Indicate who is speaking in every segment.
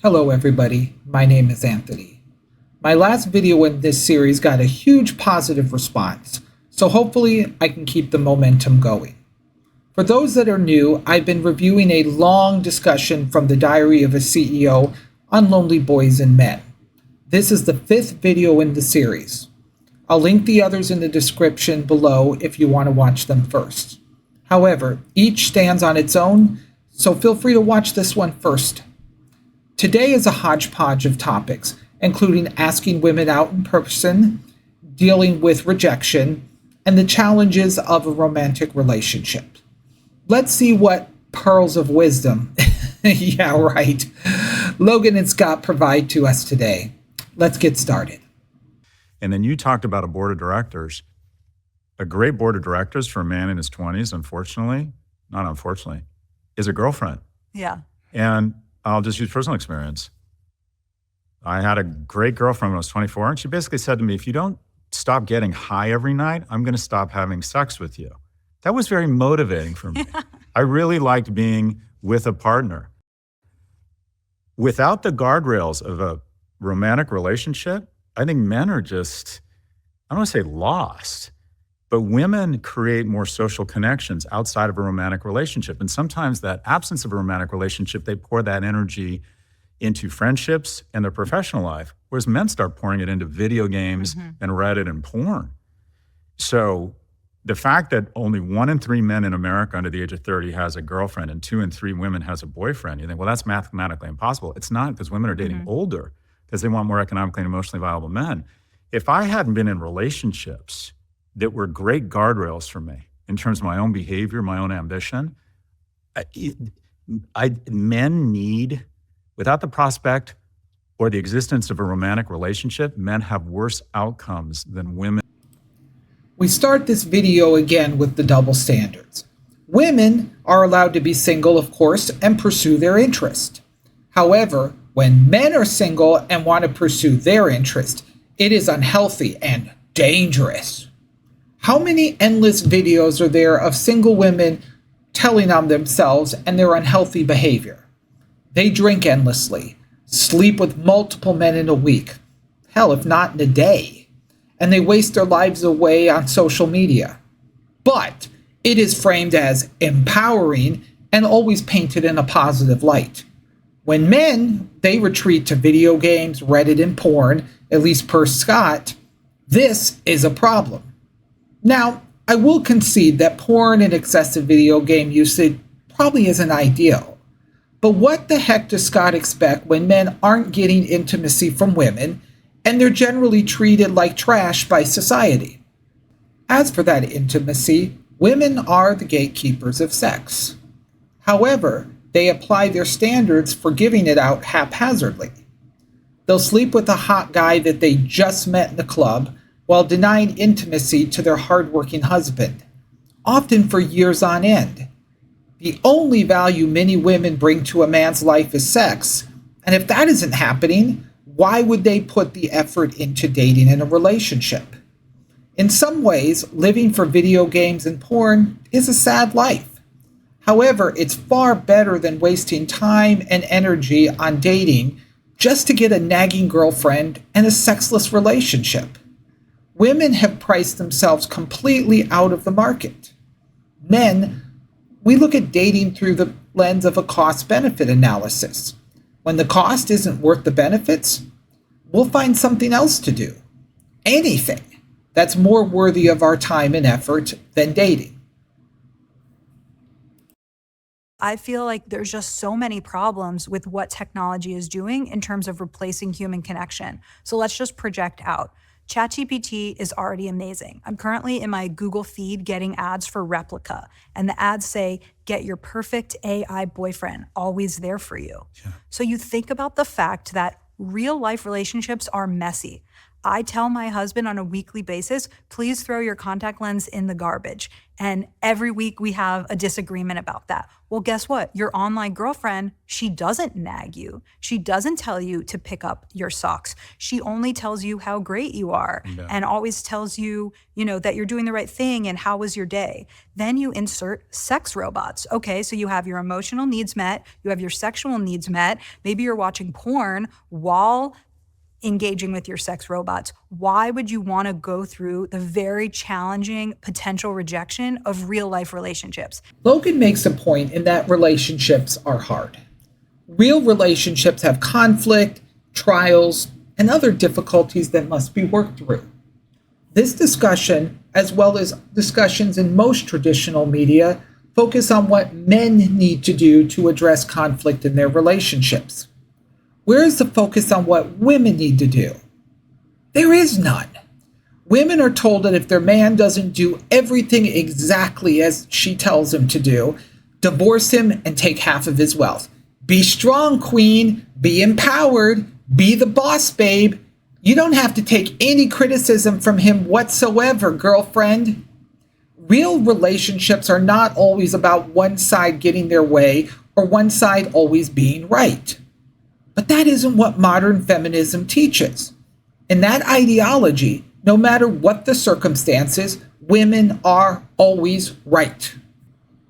Speaker 1: Hello everybody, my name is Anthony. My last video in this series got a huge positive response, so hopefully I can keep the momentum going. For those that are new, I've been reviewing a long discussion from the Diary of a CEO on lonely boys and men. This is the 5th video in the series. I'll link the others in the description below if you want to watch them first. However, each stands on its own, so feel free to watch this one first. Today is a hodgepodge of topics, including asking women out in person, dealing with rejection, and the challenges of a romantic relationship. Let's see what pearls of wisdom, yeah, right, Logan and Scott provide to us today. Let's get started.
Speaker 2: And then you talked about a board of directors. A great board of directors for a man in his 20s, not unfortunately, is a girlfriend.
Speaker 3: Yeah.
Speaker 2: And I'll just use personal experience. I had a great girlfriend when I was 24, and she basically said to me, if you don't stop getting high every night, I'm going to stop having sex with you. That was very motivating for me. I really liked being with a partner. Without the guardrails of a romantic relationship, I think men are just, I don't want to say lost, but women create more social connections outside of a romantic relationship. And sometimes that absence of a romantic relationship, they pour that energy into friendships and their professional life, whereas men start pouring it into video games and Reddit and porn. So the fact that only 1 in 3 men in America under the age of 30 has a girlfriend and 2 in 3 women has a boyfriend, you think, well, that's mathematically impossible. It's not, because women are dating older because they want more economically and emotionally viable men. If I hadn't been in relationships that were great guardrails for me in terms of my own behavior, my own ambition, men need, without the prospect or the existence of a romantic relationship, men have worse outcomes than women.
Speaker 1: We start this video again with the double standards. Women are allowed to be single, of course, and pursue their interest. However, when men are single and want to pursue their interest, it is unhealthy and dangerous. How many endless videos are there of single women telling on themselves and their unhealthy behavior? They drink endlessly, sleep with multiple men in a week, hell, if not in a day, and they waste their lives away on social media. But it is framed as empowering and always painted in a positive light. When men, they retreat to video games, Reddit, and porn, at least per Scott, this is a problem. Now, I will concede that porn and excessive video game usage probably isn't ideal. But what the heck does Scott expect when men aren't getting intimacy from women and they're generally treated like trash by society? As for that intimacy, women are the gatekeepers of sex. However, they apply their standards for giving it out haphazardly. They'll sleep with a hot guy that they just met in the club while denying intimacy to their hardworking husband, often for years on end. The only value many women bring to a man's life is sex, and if that isn't happening, why would they put the effort into dating in a relationship? In some ways, living for video games and porn is a sad life. However, it's far better than wasting time and energy on dating just to get a nagging girlfriend and a sexless relationship. Women have priced themselves completely out of the market. Men, we look at dating through the lens of a cost-benefit analysis. When the cost isn't worth the benefits, we'll find something else to do. Anything that's more worthy of our time and effort than dating.
Speaker 3: I feel like there's just so many problems with what technology is doing in terms of replacing human connection. So let's just project out. ChatGPT is already amazing. I'm currently in my Google feed getting ads for Replica, and the ads say, get your perfect AI boyfriend, always there for you. Yeah. So you think about the fact that real life relationships are messy. I tell my husband on a weekly basis, please throw your contact lens in the garbage. And every week we have a disagreement about that. Well, guess what? Your online girlfriend, she doesn't nag you. She doesn't tell you to pick up your socks. She only tells you how great you are and always tells you, that you're doing the right thing and how was your day. Then you insert sex robots. Okay, so you have your emotional needs met, you have your sexual needs met. Maybe you're watching porn while engaging with your sex robots. Why would you want to go through the very challenging potential rejection of real life relationships?
Speaker 1: Logan makes a point in that relationships are hard. Real relationships have conflict, trials, and other difficulties that must be worked through. This discussion, as well as discussions in most traditional media, focus on what men need to do to address conflict in their relationships. Where is the focus on what women need to do? There is none. Women are told that if their man doesn't do everything exactly as she tells him to do, divorce him and take half of his wealth. Be strong, queen. Be empowered. Be the boss, babe. You don't have to take any criticism from him whatsoever, girlfriend. Real relationships are not always about one side getting their way or one side always being right. But that isn't what modern feminism teaches. In that ideology, no matter what the circumstances, women are always right.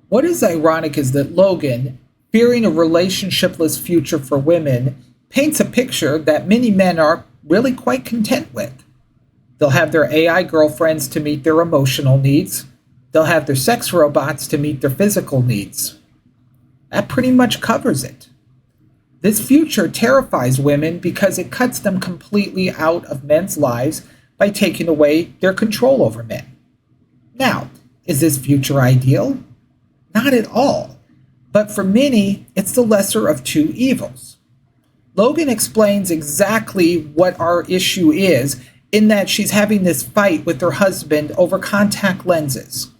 Speaker 1: What is ironic is that Logan, fearing a relationshipless future for women, paints a picture that many men are really quite content with. They'll have their AI girlfriends to meet their emotional needs. They'll have their sex robots to meet their physical needs. That pretty much covers it. This future terrifies women because it cuts them completely out of men's lives by taking away their control over men. Now, is this future ideal? Not at all. But for many, it's the lesser of two evils. Logan explains exactly what our issue is in that she's having this fight with her husband over contact lenses.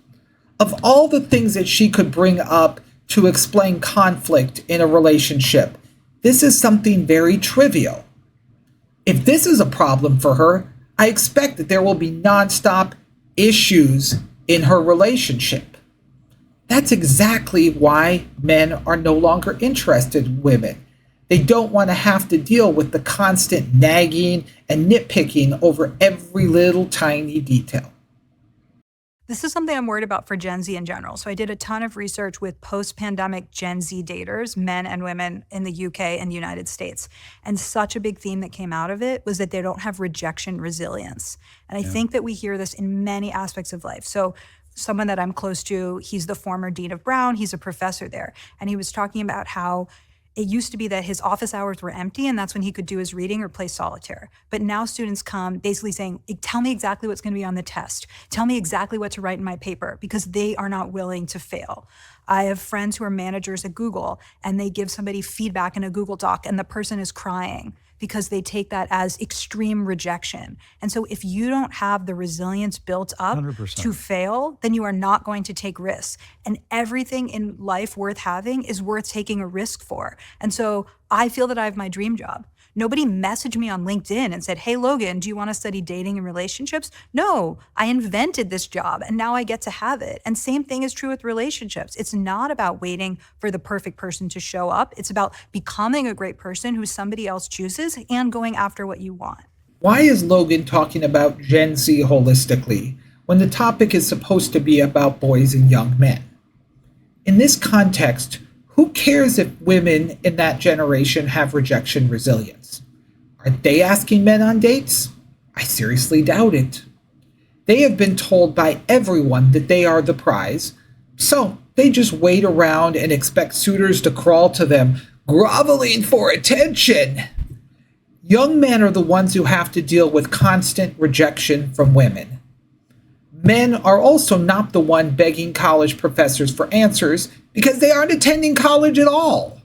Speaker 1: Of all the things that she could bring up to explain conflict in a relationship, this is something very trivial. If this is a problem for her, I expect that there will be nonstop issues in her relationship. That's exactly why men are no longer interested in women. They don't want to have to deal with the constant nagging and nitpicking over every little tiny detail.
Speaker 3: This is something I'm worried about for Gen Z in general. So I did a ton of research with post-pandemic Gen Z daters, men and women in the UK and the United States. And such a big theme that came out of it was that they don't have rejection resilience. And I think that we hear this in many aspects of life. So someone that I'm close to, he's the former dean of Brown, he's a professor there. And he was talking about how it used to be that his office hours were empty and that's when he could do his reading or play solitaire. But now students come basically saying, tell me exactly what's going to be on the test. Tell me exactly what to write in my paper, because they are not willing to fail. I have friends who are managers at Google and they give somebody feedback in a Google Doc and the person is crying because they take that as extreme rejection. And so if you don't have the resilience built up
Speaker 2: 100%.
Speaker 3: to fail, then you are not going to take risks. And everything in life worth having is worth taking a risk for. And so I feel that I have my dream job. Nobody messaged me on LinkedIn and said, hey, Logan, do you want to study dating and relationships? No, I invented this job and now I get to have it. And same thing is true with relationships. It's not about waiting for the perfect person to show up. It's about becoming a great person who somebody else chooses and going after what you want.
Speaker 1: Why is Logan talking about Gen Z holistically when the topic is supposed to be about boys and young men? In this context, who cares if women in that generation have rejection resilience? Are they asking men on dates? I seriously doubt it. They have been told by everyone that they are the prize, so they just wait around and expect suitors to crawl to them, groveling for attention. Young men are the ones who have to deal with constant rejection from women. Men are also not the one begging college professors for answers because they aren't attending college at all.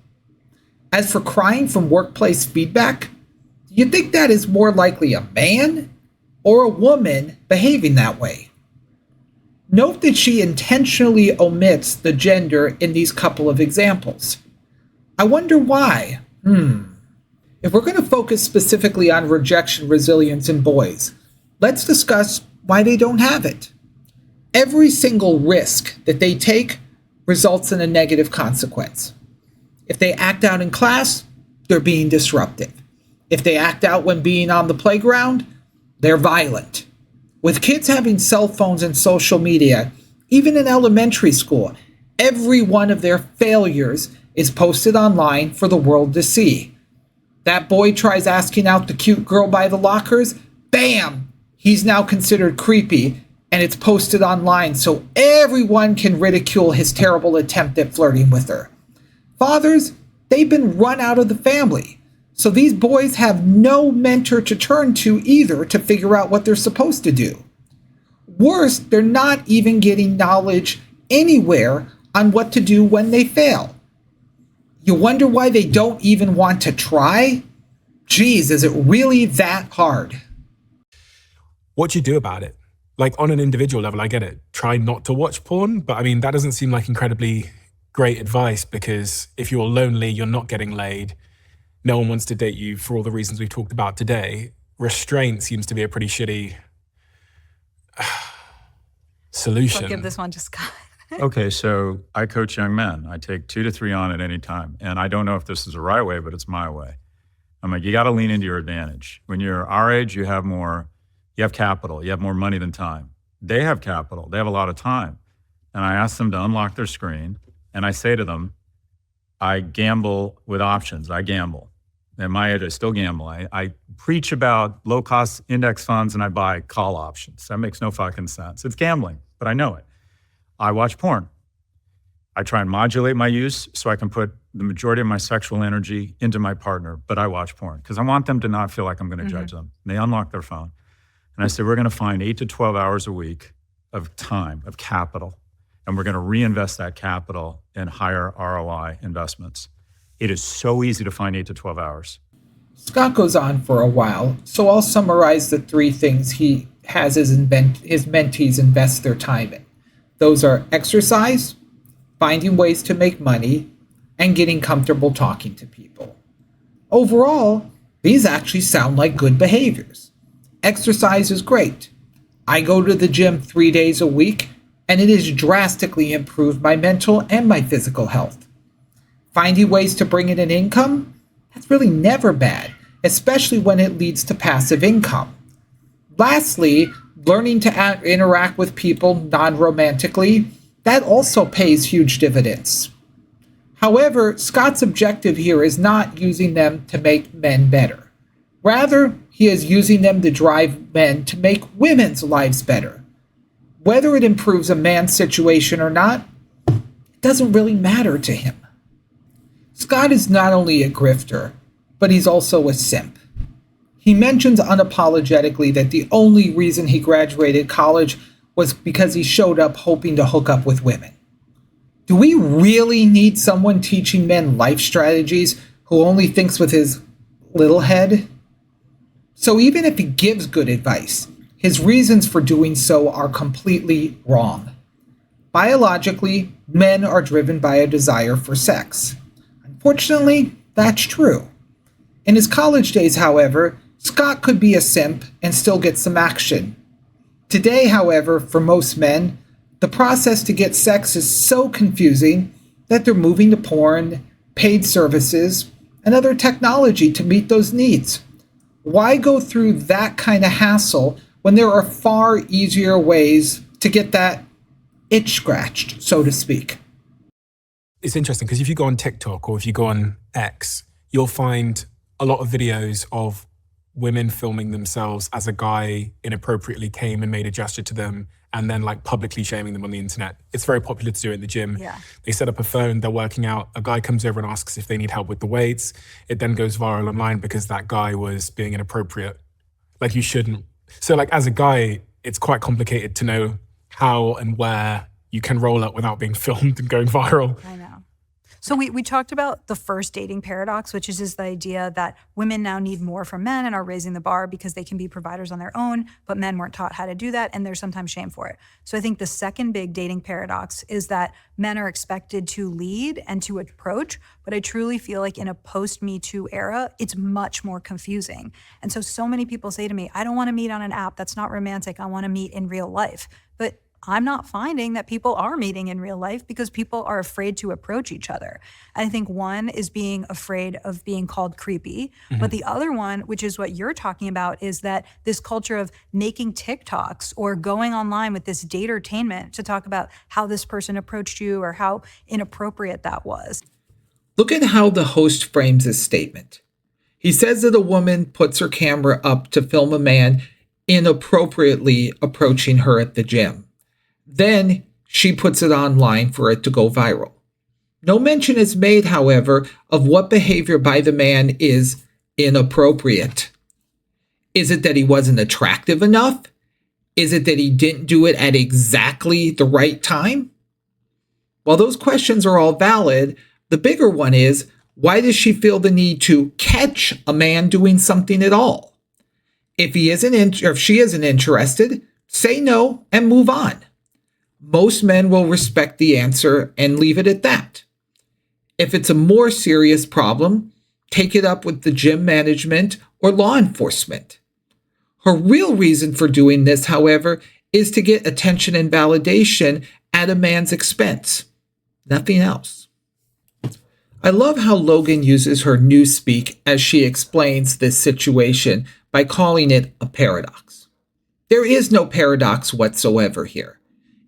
Speaker 1: As for crying from workplace feedback, do you think that is more likely a man or a woman behaving that way? Note that she intentionally omits the gender in these couple of examples. I wonder why. If we're going to focus specifically on rejection resilience in boys, let's discuss why they don't have it. Every single risk that they take results in a negative consequence. If they act out in class, they're being disruptive. If they act out when being on the playground, they're violent. With kids having cell phones and social media, even in elementary school, every one of their failures is posted online for the world to see. That boy tries asking out the cute girl by the lockers, bam! He's now considered creepy, and it's posted online so everyone can ridicule his terrible attempt at flirting with her. Fathers, they've been run out of the family, so these boys have no mentor to turn to either to figure out what they're supposed to do. Worse, they're not even getting knowledge anywhere on what to do when they fail. You wonder why they don't even want to try? Geez, is it really that hard?
Speaker 4: What do you do about it? Like, on an individual level, I get it. Try not to watch porn, but I mean, that doesn't seem like incredibly great advice, because if you're lonely, you're not getting laid, no one wants to date you for all the reasons we've talked about today. Restraint seems to be a pretty shitty solution.
Speaker 3: I'll give this one to Scott.
Speaker 2: Okay, so I coach young men. I take 2 to 3 on at any time. And I don't know if this is the right way, but it's my way. I'm like, you got to lean into your advantage. When you're our age, you have capital, you have more money than time. They have capital, they have a lot of time. And I ask them to unlock their screen, and I say to them, I gamble with options. I gamble. At my age, I still gamble. I preach about low-cost index funds, and I buy call options. That makes no fucking sense. It's gambling, but I know it. I watch porn. I try and modulate my use so I can put the majority of my sexual energy into my partner, but I watch porn because I want them to not feel like I'm going to judge them. And they unlock their phone. And I say, we're going to find 8 to 12 hours a week of time, of capital, and we're going to reinvest that capital in higher ROI investments. It is so easy to find 8 to 12 hours.
Speaker 1: Scott goes on for a while, so I'll summarize the 3 things he has his mentees invest their time in. Those are exercise, finding ways to make money, and getting comfortable talking to people. Overall, these actually sound like good behaviors. Exercise is great. I go to the gym 3 days a week, and it has drastically improved my mental and my physical health. Finding ways to bring in an income? That's really never bad, especially when it leads to passive income. Lastly, learning to interact with people non-romantically, that also pays huge dividends. However, Scott's objective here is not using them to make men better. Rather, he is using them to drive men to make women's lives better. Whether it improves a man's situation or not, it doesn't really matter to him. Scott is not only a grifter, but he's also a simp. He mentions unapologetically that the only reason he graduated college was because he showed up hoping to hook up with women. Do we really need someone teaching men life strategies who only thinks with his little head? So even if he gives good advice, his reasons for doing so are completely wrong. Biologically, men are driven by a desire for sex. Unfortunately, that's true. In his college days, however, Scott could be a simp and still get some action. Today, however, for most men, the process to get sex is so confusing that they're moving to porn, paid services, and other technology to meet those needs. Why go through that kind of hassle when there are far easier ways to get that itch scratched, so to speak?
Speaker 4: It's interesting because if you go on TikTok or if you go on X, you'll find a lot of videos of women filming themselves as a guy inappropriately came and made a gesture to them and then like publicly shaming them on the internet. It's very popular to do it in the gym.
Speaker 3: Yeah.
Speaker 4: They set up a phone, they're working out, a guy comes over and asks if they need help with the weights. It then goes viral online because that guy was being inappropriate. Like, you shouldn't. So like, as a guy, it's quite complicated to know how and where you can roll up without being filmed and going viral.
Speaker 3: I know. So we talked about the first dating paradox, which is just the idea that women now need more from men and are raising the bar because they can be providers on their own, but men weren't taught how to do that, and there's sometimes shame for it. So I think the second big dating paradox is that men are expected to lead and to approach, but I truly feel like in a post-Me Too era, it's much more confusing. And so many people say to me, I don't want to meet on an app. That's not romantic. I want to meet in real life. But I'm not finding that people are meeting in real life because people are afraid to approach each other. And I think one is being afraid of being called creepy. But the other one, which is what you're talking about, is that this culture of making TikToks or going online with this date-ertainment to talk about how this person approached you or how inappropriate that was.
Speaker 1: Look at how the host frames his statement. He says that a woman puts her camera up to film a man inappropriately approaching her at the gym. Then she puts it online for it to go viral. No mention is made, however, of what behavior by the man is inappropriate. Is it that he wasn't attractive enough? Is it that he didn't do it at exactly the right time? While those questions are all valid, the bigger one is, why does she feel the need to catch a man doing something at all? If she isn't interested, say no and move on. Most men will respect the answer and leave it at that. If it's a more serious problem, take it up with the gym management or law enforcement. Her real reason for doing this, however, is to get attention and validation at a man's expense. Nothing else. I love how Logan uses her newspeak as she explains this situation by calling it a paradox. There is no paradox whatsoever here.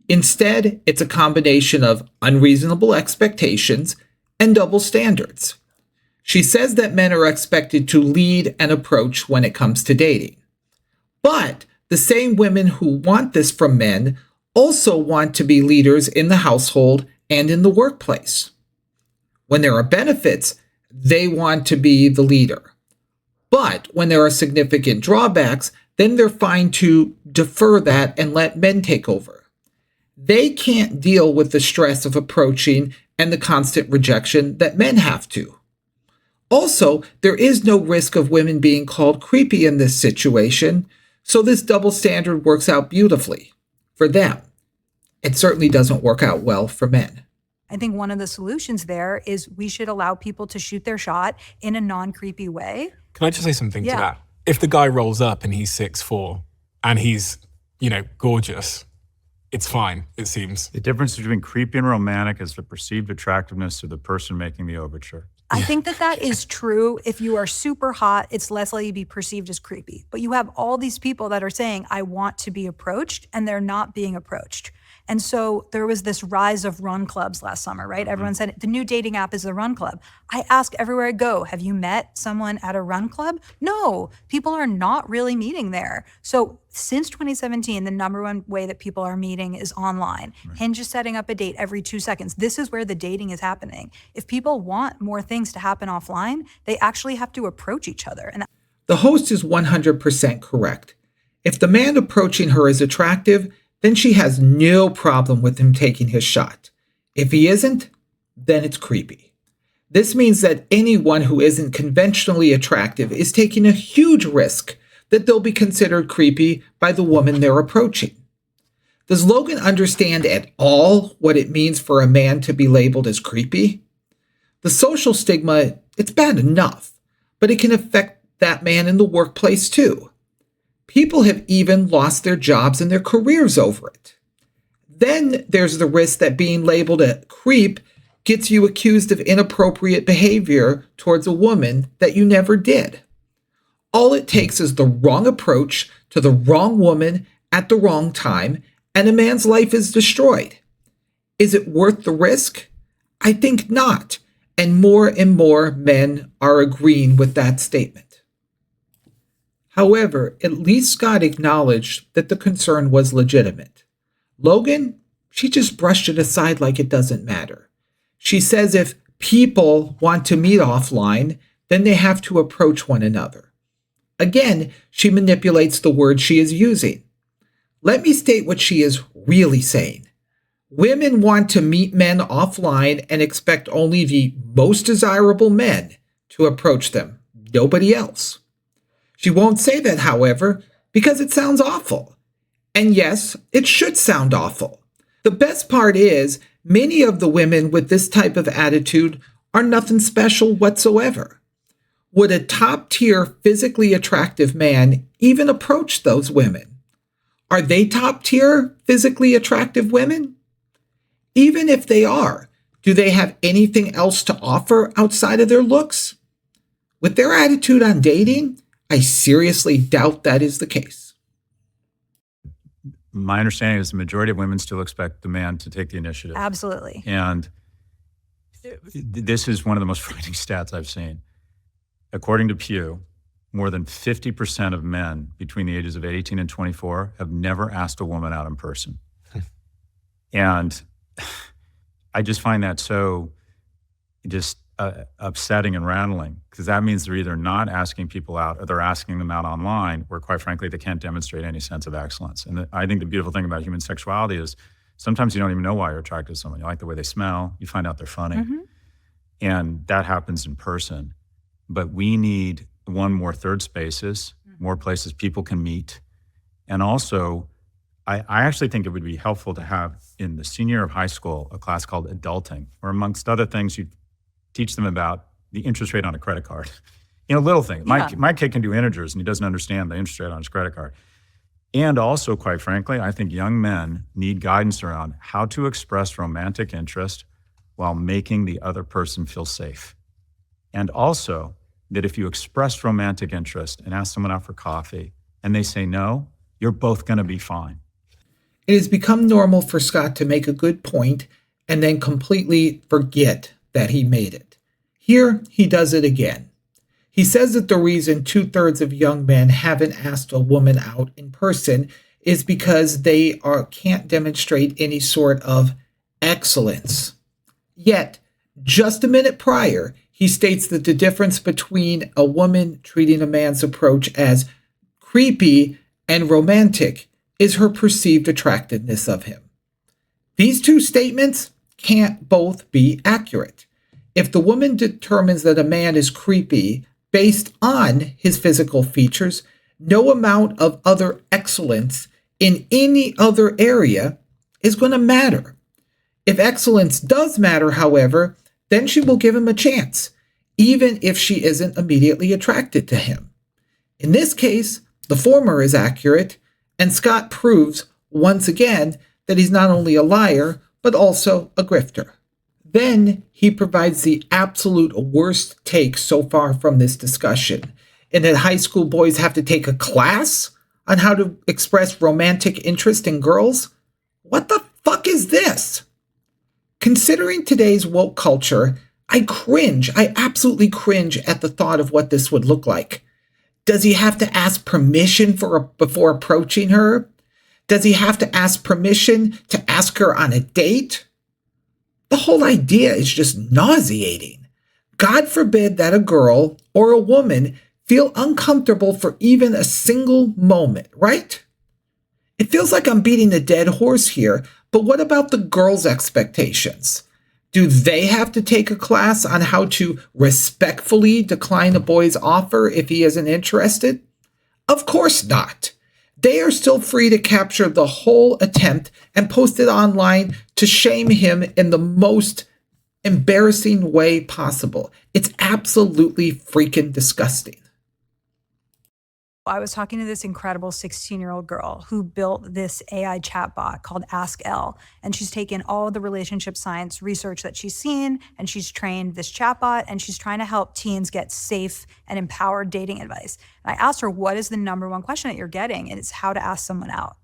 Speaker 1: Instead, it's a combination of unreasonable expectations and double standards. She says that men are expected to lead and approach when it comes to dating. But the same women who want this from men also want to be leaders in the household and in the workplace. When there are benefits, they want to be the leader. But when there are significant drawbacks, then they're fine to defer that and let men take over. They can't deal with the stress of approaching and the constant rejection that men have to. Also, there is no risk of women being called creepy in this situation, so this double standard works out beautifully for them. It certainly doesn't work out well for men.
Speaker 3: I think one of the solutions there is we should allow people to shoot their shot in a non-creepy way.
Speaker 4: Can I just say something to that? If the guy rolls up and he's 6'4" and he's, gorgeous, it's fine, it seems.
Speaker 2: The difference between creepy and romantic is the perceived attractiveness of the person making the overture.
Speaker 3: I think that is true. If you are super hot, it's less likely to be perceived as creepy. But you have all these people that are saying, I want to be approached, and they're not being approached. And so there was this rise of run clubs last summer, right? Everyone said the new dating app is the run club. I ask everywhere I go, have you met someone at a run club? No, people are not really meeting there. So since 2017, the number one way that people are meeting is online. Right. Hinge is setting up a date every 2 seconds. This is where the dating is happening. If people want more things to happen offline, they actually have to approach each other. And
Speaker 1: the host is 100% correct. If the man approaching her is attractive, then she has no problem with him taking his shot. If he isn't, then it's creepy. This means that anyone who isn't conventionally attractive is taking a huge risk that they'll be considered creepy by the woman they're approaching. Does Logan understand at all what it means for a man to be labeled as creepy? The social stigma, it's bad enough, but it can affect that man in the workplace too. People have even lost their jobs and their careers over it. Then there's the risk that being labeled a creep gets you accused of inappropriate behavior towards a woman that you never did. All it takes is the wrong approach to the wrong woman at the wrong time, and a man's life is destroyed. Is it worth the risk? I think not, and more men are agreeing with that statement. However, at least Scott acknowledged that the concern was legitimate. Logan, she just brushed it aside like it doesn't matter. She says if people want to meet offline, then they have to approach one another. Again, she manipulates the word she is using. Let me state what she is really saying. Women want to meet men offline and expect only the most desirable men to approach them, nobody else. She won't say that, however, because it sounds awful. And yes, it should sound awful. The best part is, many of the women with this type of attitude are nothing special whatsoever. Would a top-tier, physically attractive man even approach those women? Are they top-tier, physically attractive women? Even if they are, do they have anything else to offer outside of their looks? With their attitude on dating, I seriously doubt that is the case.
Speaker 2: My understanding is the majority of women still expect the man to take the initiative.
Speaker 3: Absolutely.
Speaker 2: And this is one of the most frightening stats I've seen. According to Pew, more than 50% of men between the ages of 18 and 24 have never asked a woman out in person. And I just find that so just upsetting and rattling, because that means they're either not asking people out or they're asking them out online, where quite frankly, they can't demonstrate any sense of excellence. And I think the beautiful thing about human sexuality is sometimes you don't even know why you're attracted to someone. You like the way they smell, you find out they're funny. Mm-hmm. And that happens in person. But we need one, more third spaces, more places people can meet. And also, I actually think it would be helpful to have in the senior year of high school a class called Adulting, where amongst other things you teach them about the interest rate on a credit card. You know, little things. Yeah. My kid can do integers and he doesn't understand the interest rate on his credit card. And also, quite frankly, I think young men need guidance around how to express romantic interest while making the other person feel safe. And also that if you express romantic interest and ask someone out for coffee and they say no, you're both going to be fine.
Speaker 1: It has become normal for Scott to make a good point and then completely forget that he made it. Here, he does it again. He says that the reason 2/3 of young men haven't asked a woman out in person is because they can't demonstrate any sort of excellence. Yet, just a minute prior, he states that the difference between a woman treating a man's approach as creepy and romantic is her perceived attractiveness of him. These two statements can't both be accurate. If the woman determines that a man is creepy based on his physical features, no amount of other excellence in any other area is going to matter. If excellence does matter, however, then she will give him a chance, even if she isn't immediately attracted to him. In this case, the former is accurate, and Scott proves once again that he's not only a liar, but also a grifter. Then he provides the absolute worst take so far from this discussion, in that high school boys have to take a class on how to express romantic interest in girls. What the fuck is this? Considering today's woke culture, I absolutely cringe at the thought of what this would look like. Does he have to ask permission before approaching her? Does he have to ask permission to ask her on a date? The whole idea is just nauseating. God forbid that a girl or a woman feel uncomfortable for even a single moment, right? It feels like I'm beating a dead horse here, but what about the girls' expectations? Do they have to take a class on how to respectfully decline a boy's offer if he isn't interested? Of course not. They are still free to capture the whole attempt and post it online to shame him in the most embarrassing way possible. It's absolutely freaking disgusting.
Speaker 3: I was talking to this incredible 16-year-old girl who built this AI chatbot called Ask Elle, and she's taken all of the relationship science research that she's seen, and she's trained this chatbot, and she's trying to help teens get safe and empowered dating advice. And I asked her, what is the number one question that you're getting? And it's how to ask someone out.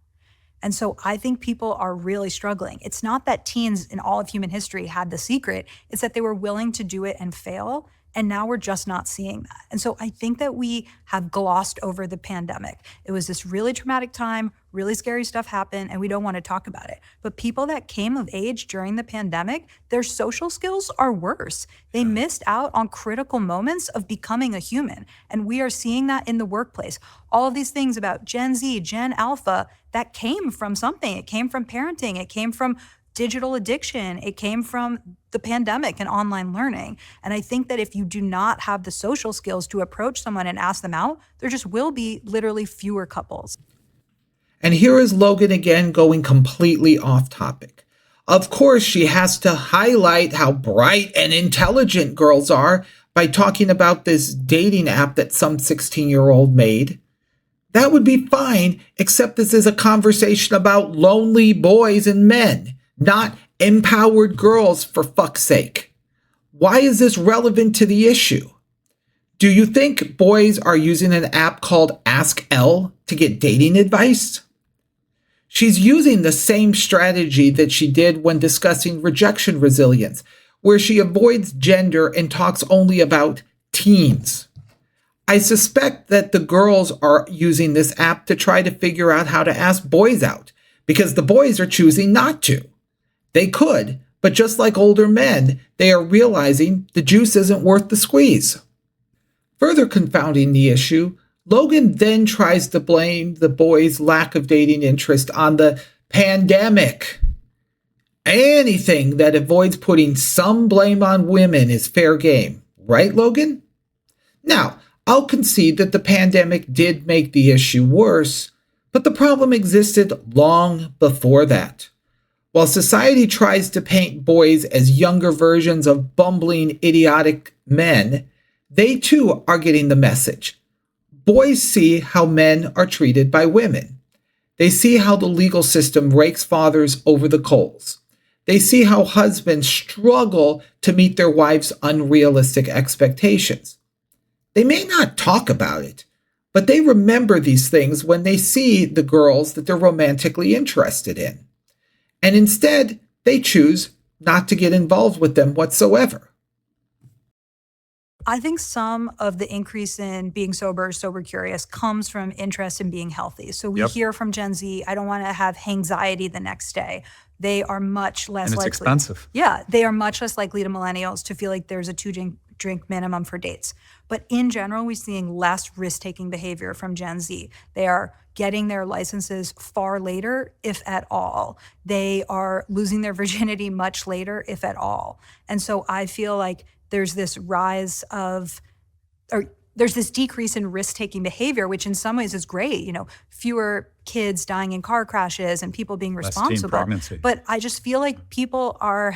Speaker 3: And so I think people are really struggling. It's not that teens in all of human history had the secret, it's that they were willing to do it and fail. And now we're just not seeing that. And so I think that we have glossed over the pandemic. It was this really traumatic time, really scary stuff happened, and we don't want to talk about it. But people that came of age during the pandemic, their social skills are worse. They missed out on critical moments of becoming a human. And we are seeing that in the workplace. All of these things about Gen Z, Gen Alpha, that came from something. It came from parenting. It came from digital addiction. It came from the pandemic and online learning. And I think that if you do not have the social skills to approach someone and ask them out, there just will be literally fewer couples.
Speaker 1: And here is Logan again going completely off topic. Of course, she has to highlight how bright and intelligent girls are by talking about this dating app that some 16-year-old made. That would be fine, except this is a conversation about lonely boys and men, not empowered girls, for fuck's sake. Why is this relevant to the issue? Do you think boys are using an app called Ask Elle to get dating advice? She's using the same strategy that she did when discussing rejection resilience, where she avoids gender and talks only about teens. I suspect that the girls are using this app to try to figure out how to ask boys out, because the boys are choosing not to. They could, but just like older men, they are realizing the juice isn't worth the squeeze. Further confounding the issue, Logan then tries to blame the boys' lack of dating interest on the pandemic. Anything that avoids putting some blame on women is fair game, right, Logan? Now, I'll concede that the pandemic did make the issue worse, but the problem existed long before that. While society tries to paint boys as younger versions of bumbling, idiotic men, they too are getting the message. Boys see how men are treated by women. They see how the legal system rakes fathers over the coals. They see how husbands struggle to meet their wives' unrealistic expectations. They may not talk about it, but they remember these things when they see the girls that they're romantically interested in. And instead, they choose not to get involved with them whatsoever.
Speaker 3: I think some of the increase in being sober curious comes from interest in being healthy. So we hear from Gen Z, I don't want to have anxiety the next day. They are much less likely.
Speaker 2: And it's expensive.
Speaker 3: Yeah, they are much less likely to millennials to feel like there's a 2-drink minimum for dates. But in general, we're seeing less risk-taking behavior from Gen Z. They are getting their licenses far later, if at all. They are losing their virginity much later, if at all. And so I feel like there's this there's this decrease in risk-taking behavior, which in some ways is great. You know, fewer kids dying in car crashes and people being responsible.
Speaker 2: Less teen pregnancy.
Speaker 3: But I just feel like people are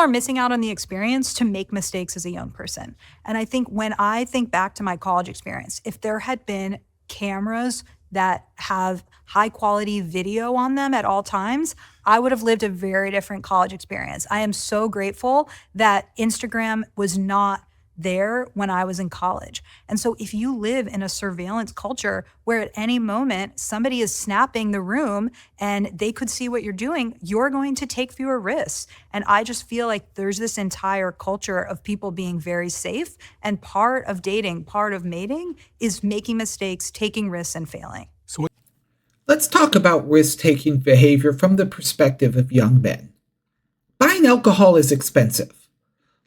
Speaker 3: missing out on the experience to make mistakes as a young person. And I think when I think back to my college experience, if there had been cameras that have high quality video on them at all times, I would have lived a very different college experience. I am so grateful that Instagram was not there when I was in college. And so if you live in a surveillance culture where at any moment somebody is snapping the room and they could see what you're doing, you're going to take fewer risks. And I just feel like there's this entire culture of people being very safe, and part of dating, part of mating is making mistakes, taking risks, and failing.
Speaker 1: Let's talk about risk-taking behavior from the perspective of young men. Buying alcohol is expensive.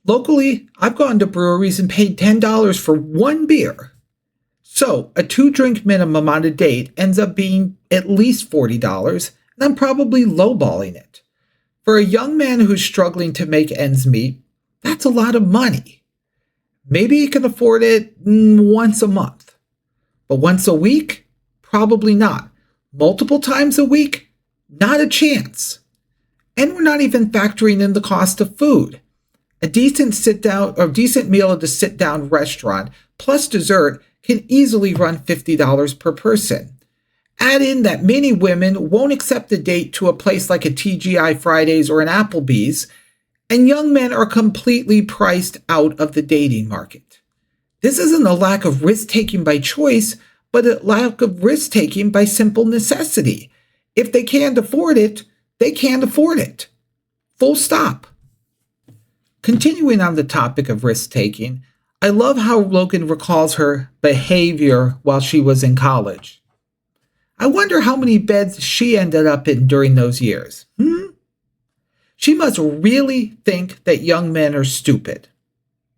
Speaker 1: Locally, I've gone to breweries and paid $10 for one beer. So a 2-drink minimum on a date ends up being at least $40, and I'm probably lowballing it. For a young man who's struggling to make ends meet, that's a lot of money. Maybe he can afford it once a month. But once a week? Probably not. Multiple times a week? Not a chance. And we're not even factoring in the cost of food. A decent meal at a sit-down restaurant plus dessert can easily run $50 per person. Add in that many women won't accept a date to a place like a TGI Fridays or an Applebee's, and young men are completely priced out of the dating market. This isn't a lack of risk-taking by choice, but a lack of risk-taking by simple necessity. If they can't afford it, they can't afford it. Full stop. Continuing on the topic of risk-taking, I love how Logan recalls her behavior while she was in college. I wonder how many beds she ended up in during those years. She must really think that young men are stupid.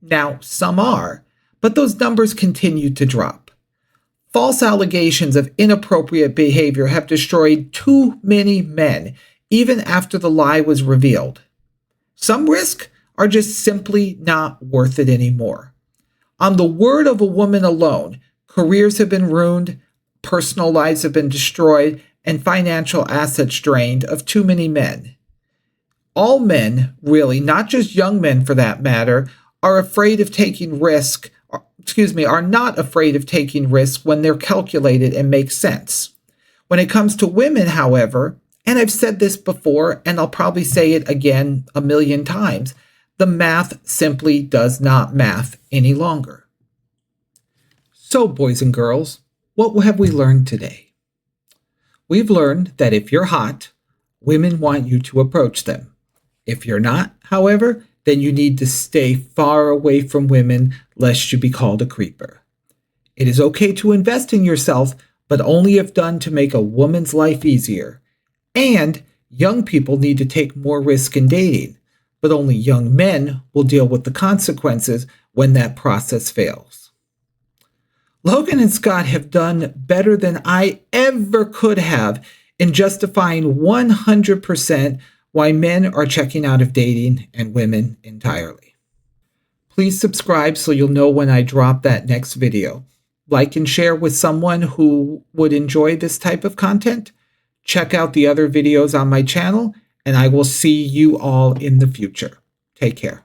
Speaker 1: Now, some are, but those numbers continue to drop. False allegations of inappropriate behavior have destroyed too many men, even after the lie was revealed. Some risks are just simply not worth it anymore. On the word of a woman alone, careers have been ruined, personal lives have been destroyed, and financial assets drained of too many men. All men, really, not just young men for that matter, are not afraid of taking risk when they're calculated and make sense. When it comes to women, however, and I've said this before, and I'll probably say it again a million times, the math simply does not math any longer. So, boys and girls, what have we learned today? We've learned that if you're hot, women want you to approach them. If you're not, however, then you need to stay far away from women lest you be called a creeper. It is okay to invest in yourself, but only if done to make a woman's life easier. And young people need to take more risk in dating, but only young men will deal with the consequences when that process fails. Logan and Scott have done better than I ever could have in justifying 100% why men are checking out of dating and women entirely. Please subscribe so you'll know when I drop that next video. Like and share with someone who would enjoy this type of content. Check out the other videos on my channel, and I will see you all in the future. Take care.